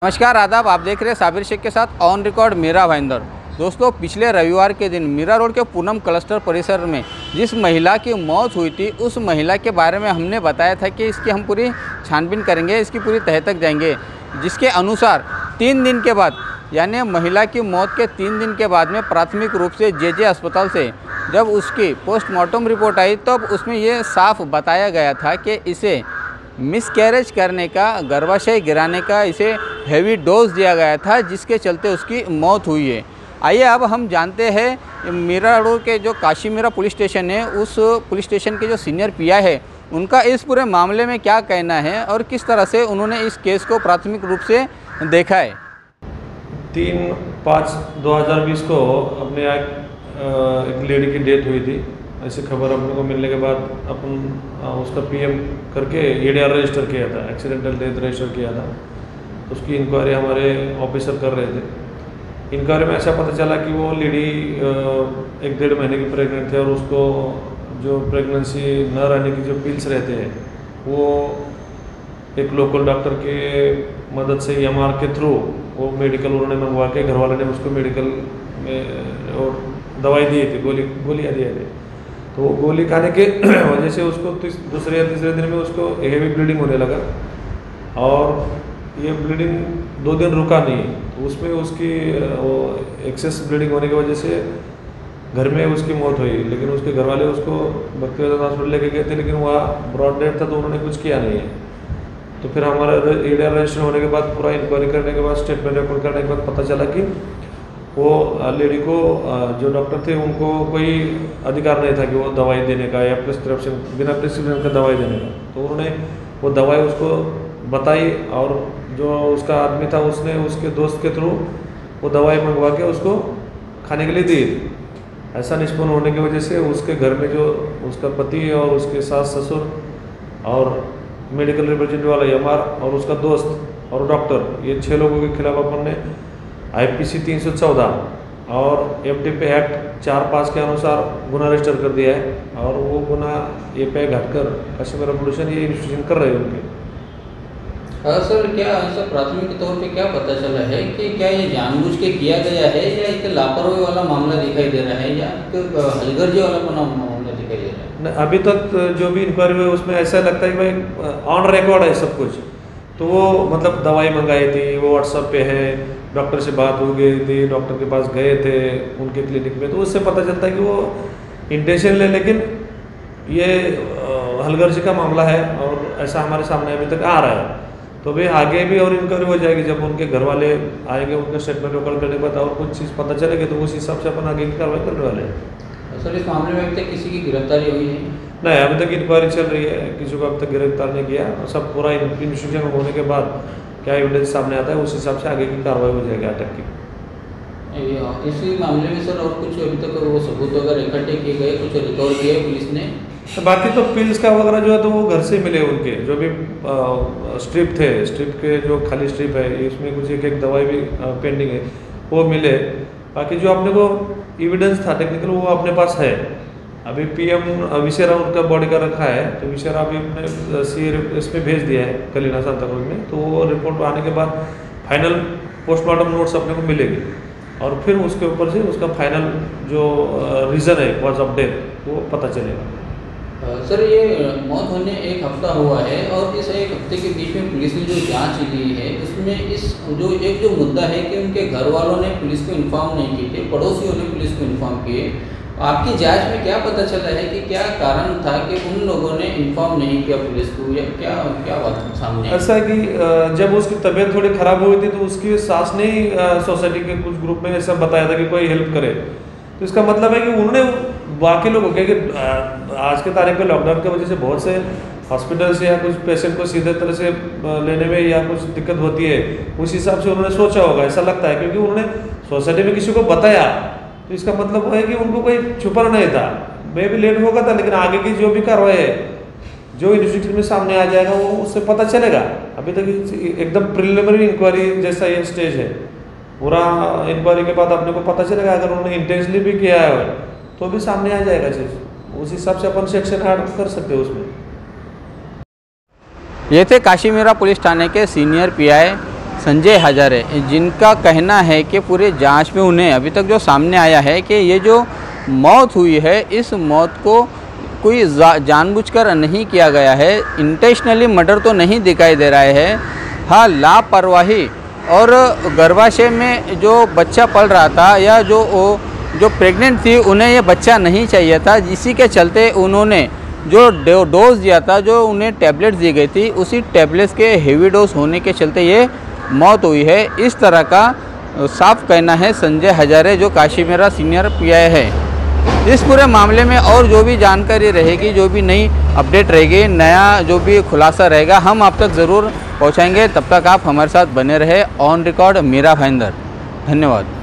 नमस्कार आदाब, आप देख रहे हैं साबिर शेख के साथ ऑन रिकॉर्ड मेरा भाईंदर। दोस्तों, पिछले रविवार के दिन मीरा रोड के पूनम क्लस्टर परिसर में जिस महिला की मौत हुई थी, उस महिला के बारे में हमने बताया था कि इसकी हम पूरी छानबीन करेंगे, इसकी पूरी तह तक जाएंगे। जिसके अनुसार 3 दिन के बाद, यानी महिला की मौत के 3 दिन के बाद में प्राथमिक रूप से जे अस्पताल से जब उसकी पोस्टमार्टम रिपोर्ट आई, तब उसमें ये साफ बताया गया था कि इसे मिसकैरेज करने का, गर्भाशय गिराने का इसे हेवी डोज दिया गया था, जिसके चलते उसकी मौत हुई है। आइए अब हम जानते हैं मीरा रोड के जो काशी मीरा पुलिस स्टेशन है, उस पुलिस स्टेशन के जो सीनियर पीआई है, उनका इस पूरे मामले में क्या कहना है और किस तरह से उन्होंने इस केस को प्राथमिक रूप से देखा है। 3/5/2020 को अपने एक लेडी की डेथ हुई थी। ऐसी खबर अपने को मिलने के बाद अपन उसका पीएम करके एडीआर रजिस्टर किया था, एक्सीडेंटल डेथ रजिस्टर किया था। उसकी इंक्वायरी हमारे ऑफिसर कर रहे थे। इंक्वायरी में ऐसा पता चला कि वो लेडी 1-1.5 महीने की प्रेग्नेंट थे और उसको जो प्रेगनेंसी न रहने की जो पिल्स रहते हैं, वो एक लोकल डॉक्टर के मदद से EMR के थ्रू वो मेडिकल उन्होंने मंगवा के, घर वाले ने उसको मेडिकल में और दवाई दी थी, गोलियाँ दिए थे। तो वो गोली खाने के वजह से उसको दूसरे या तीसरे दिन में उसको हेवी ब्लीडिंग होने लगा और ये ब्लीडिंग 2 दिन रुका नहीं। तो उसमें उसकी वो एक्सेस ब्लीडिंग होने की वजह से घर में उसकी मौत हुई। लेकिन उसके घर वाले उसको भक्तिवेदांत हॉस्पिटल लेके गए थे, लेकिन वहाँ ब्रॉड डेड था तो उन्होंने कुछ किया नहीं है। तो फिर हमारा एडीआर रजिस्टर होने के बाद, पूरा इंक्वायरी करने के बाद, स्टेटमेंट रिकॉर्ड करने के बाद पता चला कि वो लेडी को जो डॉक्टर थे उनको कोई अधिकार नहीं था कि वो दवाई देने का या प्रिस्क्रिप्शन, बिना प्रिस्क्रिप्शन का दवाई देने का। तो उन्होंने वो दवाई उसको बताई और जो उसका आदमी था उसने उसके दोस्त के थ्रू वो दवाई मंगवा के उसको खाने के लिए दी। ऐसा निष्पन्न होने की वजह से उसके घर में जो उसका पति और उसके सास ससुर और मेडिकल रिप्रेजेंटेटिव वाला EMR और उसका दोस्त और डॉक्टर, ये 6 लोगों के खिलाफ अपन ने IPC 314 और FDP एक्ट 4(5) के अनुसार गुना रजिस्टर कर दिया है। और वो गुना ये पे घटकर काशी मीरा पुलिस ये इन्वेस्टिगेशन कर रहे हैं उनके। सर, क्या ऐसा प्राथमिक तौर पे क्या पता चला है कि क्या ये जानबूझ के किया गया है या एक लापरवाही वाला मामला दिखाई दे रहा है या हलगर्जी वाला मामला दिखाई दे रहा है? अभी तक जो भी इंक्वायरी हुई उसमें ऐसा लगता है कि भाई ऑन रिकॉर्ड है सब कुछ। तो वो मतलब दवाई मंगाई थी, वो व्हाट्सएप पे है, डॉक्टर से बात हो गई थी, डॉक्टर के पास गए थे उनके क्लिनिक में, तो उससे पता चलता है कि वो इंटेंशन ले। लेकिन ये हलगर्जी का मामला है और ऐसा हमारे सामने अभी तक आ रहा है। तो भी आगे भी और इंक्वायरी हो जाएगी, जब उनके घर वाले आएंगे, उनका स्टेटमेंट रिकॉर्ड करने के बाद और कुछ चीज़ पता चलेगी तो उस हिसाब से अपन आगे की कार्रवाई करने वाले हैं। सर, इस मामले में अभी तक किसी की गिरफ्तारी हुई है? नहीं, अभी तक इंक्वायरी चल रही है, किसी को अब तक गिरफ्तार नहीं किया। और सब पूरा इन्वेस्टिगेशन होने के बाद क्या एविडेंस सामने आता है उस हिसाब से आगे की कार्रवाई हो जाएगी अटक की। इसी मामले में सर और कुछ अभी तक वो सबूत वगैरह इकट्ठे किए गए, कुछ रिकवर किए पुलिस ने? तो बाकी तो पिल्स का वगैरह जो है तो वो घर से मिले, उनके जो भी स्ट्रिप थे, स्ट्रिप के जो खाली स्ट्रिप है इसमें कुछ एक दवाई भी पेंडिंग है, वो मिले। बाकी जो अपने को एविडेंस था टेक्निकल वो अपने पास है। अभी PM विशेरा उनका बॉडी का रखा है, तो विशेरा अभी अपने CA इसमें भेज दिया है कलीना सांताक्रूज में। तो वो रिपोर्ट आने के बाद फाइनल पोस्टमार्टम नोट्स अपने को मिलेगी और फिर उसके ऊपर से उसका फाइनल जो रीज़न है कॉज ऑफ डेथ वो पता चलेगा। सर, ये मौत होने 1 हफ्ता हुआ है और इस 1 हफ्ते के बीच में पुलिस ने जो जांच की है उसमें इस जो मुद्दा है कि उनके घर वालों ने पुलिस को इन्फॉर्म नहीं किए थे, पड़ोसियों ने पुलिस को इन्फॉर्म किए। आपकी जांच में क्या पता चला है कि क्या कारण था कि उन लोगों ने इन्फॉर्म नहीं किया पुलिस को, या क्या बात सामने? ऐसा है कि जब उसकी तबीयत थोड़ी ख़राब हुई थी तो उसकी सास ने ही सोसाइटी के कुछ ग्रुप में ऐसा बताया था कि कोई हेल्प करे। तो इसका मतलब है कि उन्होंने बाकी लोगों के आज के तारीख में लॉकडाउन की वजह से बहुत से हॉस्पिटल से या कुछ पेशेंट को सीधे तरह से लेने में या कुछ दिक्कत होती है, उस हिसाब से उन्होंने सोचा होगा, ऐसा लगता है। क्योंकि उन्होंने सोसाइटी में किसी को बताया तो इसका मतलब वो है कि उनको कोई छुपाना नहीं था। मे भी लेट होगा था, लेकिन आगे की जो भी कार्रवाई है, जो इन्वेस्टिगेशन में सामने आ जाएगा वो उससे पता चलेगा। अभी तक एकदम प्रिलिमिनरी इंक्वायरी जैसा ये स्टेज है। पूरा इंक्वायरी के बाद अपने को पता चलेगा, अगर उन्होंने इंटेंशनली भी किया है तो भी सामने आ जाएगा चीज़। उस हिसाब से अपन सेक्शन ऐड कर सकते हैं उसमें। ये थे काशी मीरा पुलिस थाने के सीनियर PI संजय हजारे, जिनका कहना है कि पूरे जांच में उन्हें अभी तक जो सामने आया है कि ये जो मौत हुई है, इस मौत को कोई जानबूझकर नहीं किया गया है, इंटेंशनली मर्डर तो नहीं दिखाई दे रहा है। हाँ, लापरवाही और गर्भाशय में जो बच्चा पल रहा था या जो प्रेग्नेंट थी, उन्हें ये बच्चा नहीं चाहिए था, इसी के चलते उन्होंने जो डोज दिया था, जो उन्हें टैबलेट्स दी गई थी, उसी टैबलेट्स के हेवी डोज होने के चलते ये मौत हुई है। इस तरह का साफ कहना है संजय हजारे, जो काशीमेरा सीनियर पीआई है। इस पूरे मामले में और जो भी जानकारी रहेगी, जो भी नई अपडेट रहेगी, नया जो भी खुलासा रहेगा, हम आप तक ज़रूर पहुंचाएंगे। तब तक आप हमारे साथ बने रहे। On record Mira Bhayandar. धन्यवाद।